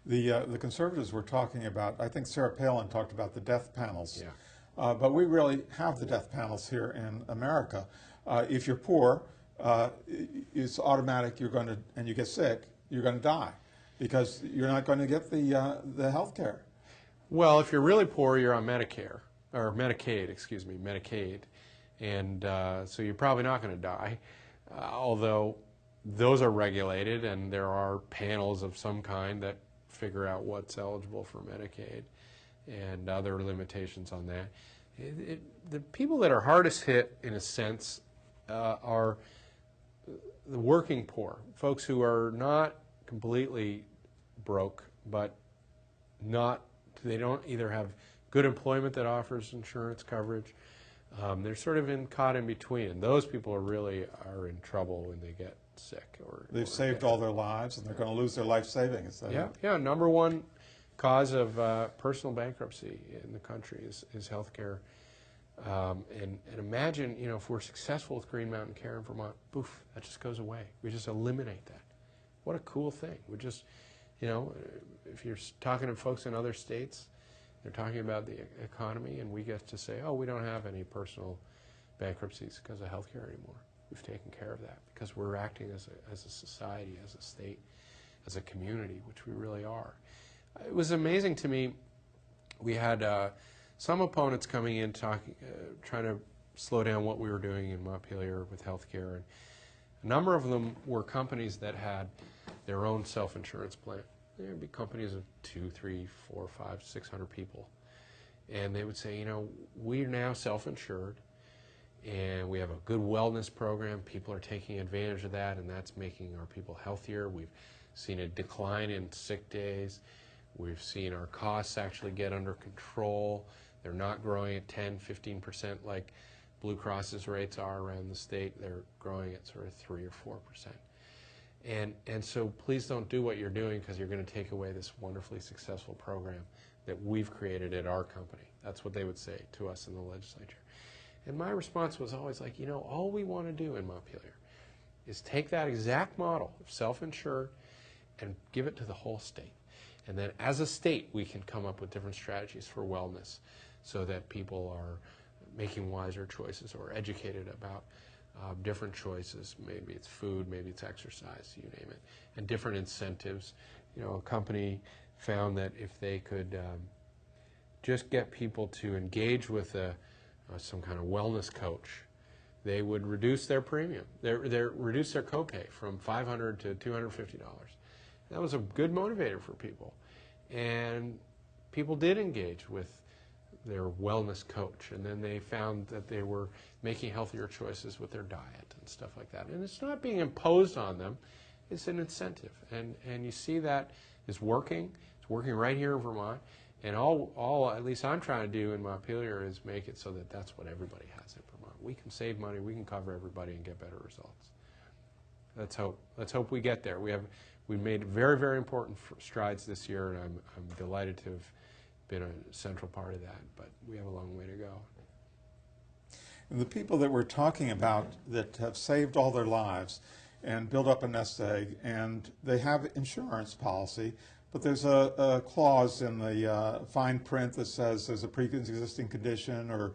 The conservatives were talking about, I think Sarah Palin talked about the death panels. Yeah. But we really have the death panels here in America. If you're poor, it's automatic you're going to, and you get sick, you're going to die because you're not going to get the health care. Well, if you're really poor, you're on Medicare, or Medicaid, excuse me, Medicaid. And so you're probably not going to die, although those are regulated and there are panels of some kind that figure out what's eligible for Medicaid and other limitations on that. The people that are hardest hit, in a sense, are the working poor, folks who are not completely broke, but they don't either have good employment that offers insurance coverage. They're sort of caught in between, and those people are in trouble when they get sick. They've saved all their lives, and they're going to lose their life savings. Yeah. Number one cause of personal bankruptcy in the country is health care. And imagine, if we're successful with Green Mountain Care in Vermont, poof, that just goes away. We just eliminate that. What a cool thing. We just, if you're talking to folks in other states, they're talking about the economy, and we get to say, oh, we don't have any personal bankruptcies because of health care anymore. We've taken care of that because we're acting as a society, as a state, as a community, which we really are. It was amazing to me. We had some opponents coming in trying to slow down what we were doing in Montpelier with healthcare, and a number of them were companies that had their own self-insurance plan. There would be companies of 2, 3, 4, 5, 600 people, and they would say, we're now self-insured, and we have a good wellness program. People are taking advantage of that, and that's making our people healthier. We've seen a decline in sick days. We've seen our costs actually get under control. They're not growing at 10, 15% like Blue Cross's rates are around the state. They're growing at sort of 3 or 4%. And so please don't do what you're doing because you're going to take away this wonderfully successful program that we've created at our company. That's what they would say to us in the legislature. And my response was always like, all we want to do in Montpelier is take that exact model of self-insured and give it to the whole state. And then as a state, we can come up with different strategies for wellness so that people are making wiser choices or educated about different choices. Maybe it's food, maybe it's exercise, you name it, and different incentives. A company found that if they could just get people to engage with some kind of wellness coach, they would reduce their premium, reduce their copay from $500 to $250. That was a good motivator for people, and people did engage with their wellness coach, and then they found that they were making healthier choices with their diet and stuff like that. And it's not being imposed on them, it's an incentive, and you see that is working. It's working right here in Vermont, and all at least I'm trying to do in Montpelier is make it so that that's what everybody has in Vermont. We can save money, we can cover everybody and get better results. Let's hope we get there. We've made very, very important strides this year, and I'm delighted to have been a central part of that, but we have a long way to go. And the people that we're talking about that have saved all their lives and built up a nest egg, and they have insurance policy, but there's a clause in the fine print that says there's a pre-existing condition, or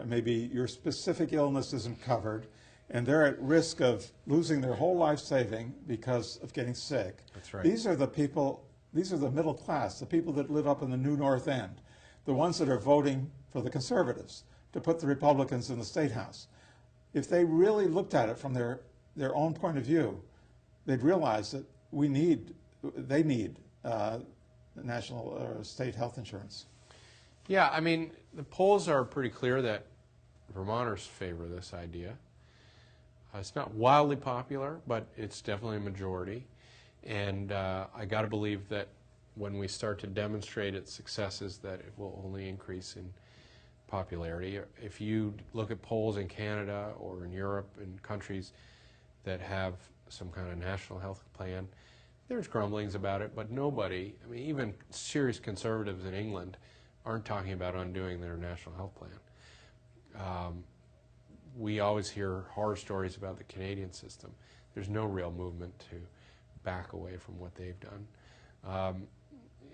maybe your specific illness isn't covered, and they're at risk of losing their whole life saving because of getting sick. That's right. These are the people, these are the middle class, the people that live up in the New North End, the ones that are voting for the conservatives to put the Republicans in the State House. If they really looked at it from their own point of view, they'd realize that they need national or state health insurance. Yeah, I mean, the polls are pretty clear that Vermonters favor this idea. It's not wildly popular, but it's definitely a majority. And I got to believe that when we start to demonstrate its successes, that it will only increase in popularity. If you look at polls in Canada or in Europe, in countries that have some kind of national health plan, there's grumblings about it, but nobody, I mean, even serious conservatives in England aren't talking about undoing their national health plan. We always hear horror stories about the Canadian system. There's no real movement to back away from what they've done.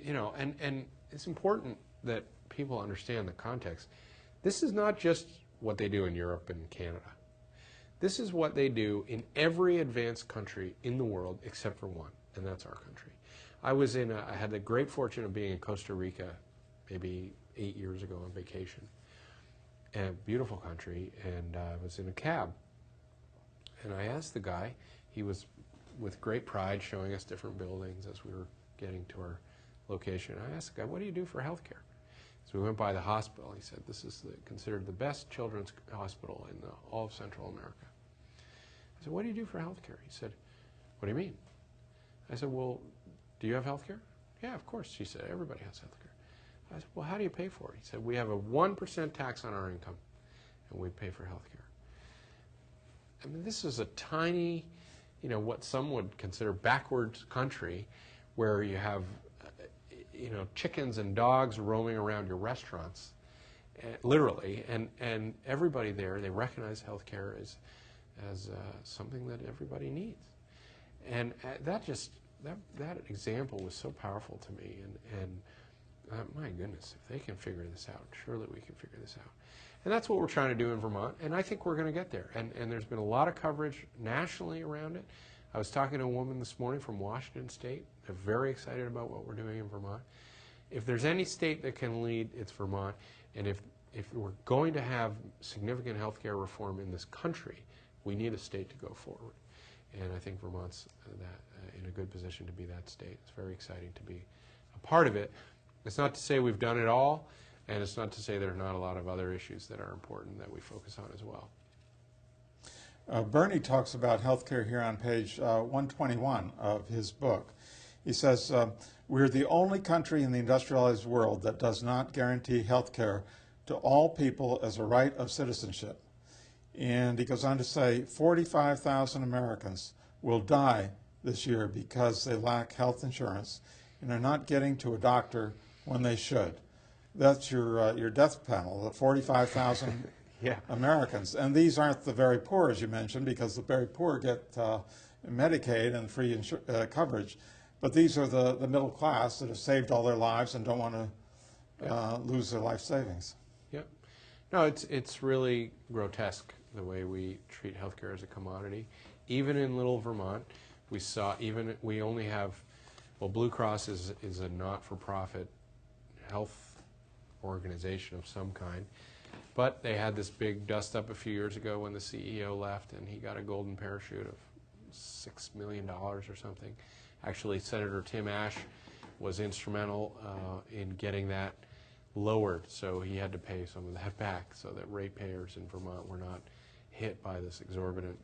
you know, and it's important that people understand the context. This is not just what they do in Europe and Canada. This is what they do in every advanced country in the world except for one, and that's our country. I had the great fortune of being in Costa Rica maybe 8 years ago on vacation. A beautiful country, and I was in a cab. And I asked the guy, he was with great pride showing us different buildings as we were getting to our location. I asked the guy, what do you do for health care? So we went by the hospital. He said, this is considered the best children's hospital in all of Central America. I said, what do you do for health care? He said, what do you mean? I said, well, do you have health care? Yeah, of course. She said, everybody has health care. I said, well, how do you pay for it? He said, we have a 1% tax on our income, and we pay for health care. I mean, this is a tiny, you know, what some would consider backwards country where you have, you know, chickens and dogs roaming around your restaurants, literally, and everybody there, they recognize healthcare as something that everybody needs. And that example was so powerful to me, and my goodness, if they can figure this out, surely we can figure this out. And that's what we're trying to do in Vermont, and I think we're going to get there. And there's been a lot of coverage nationally around it. I was talking to a woman this morning from Washington State. They're very excited about what we're doing in Vermont. If there's any state that can lead, it's Vermont. And if we're going to have significant health care reform in this country, we need a state to go forward. And I think Vermont's in a good position to be that state. It's very exciting to be a part of it. It's not to say we've done it all, and it's not to say there are not a lot of other issues that are important that we focus on as well. Bernie talks about healthcare here on page 121 of his book. He says, we're the only country in the industrialized world that does not guarantee healthcare to all people as a right of citizenship. And he goes on to say 45,000 Americans will die this year because they lack health insurance and are not getting to a doctor when they should. That's your death panel, the 45,000 yeah. Americans. And these aren't the very poor, as you mentioned, because the very poor get Medicaid and free coverage. But these are the middle class that have saved all their lives and don't want to lose their life savings. Yep. No, it's really grotesque the way we treat healthcare as a commodity. Even in little Vermont, we only have, well, Blue Cross is a not-for-profit health organization of some kind. But they had this big dust-up a few years ago when the CEO left, and he got a golden parachute of $6 million or something. Actually, Senator Tim Ashe was instrumental in getting that lowered, so he had to pay some of that back so that ratepayers in Vermont were not hit by this exorbitant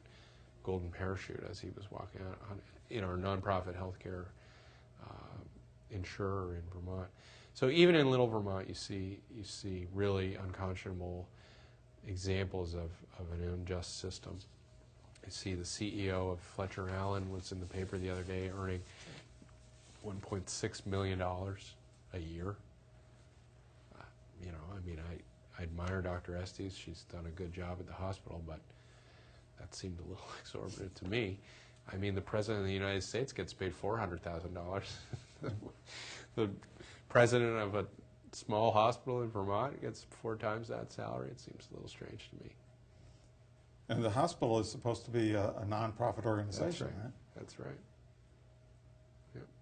golden parachute as he was walking out in our nonprofit healthcare insurer in Vermont. So even in little Vermont, you see really unconscionable examples of an unjust system. I see the CEO of Fletcher & Allen was in the paper the other day earning $1.6 million a year. You know, I mean, I admire Dr. Estes. She's done a good job at the hospital, but that seemed a little exorbitant to me. I mean, the President of the United States gets paid $400,000. The president of a small hospital in Vermont gets 4 times that salary. It seems a little strange to me. And the hospital is supposed to be a nonprofit organization, That's right. right? That's right. Yep.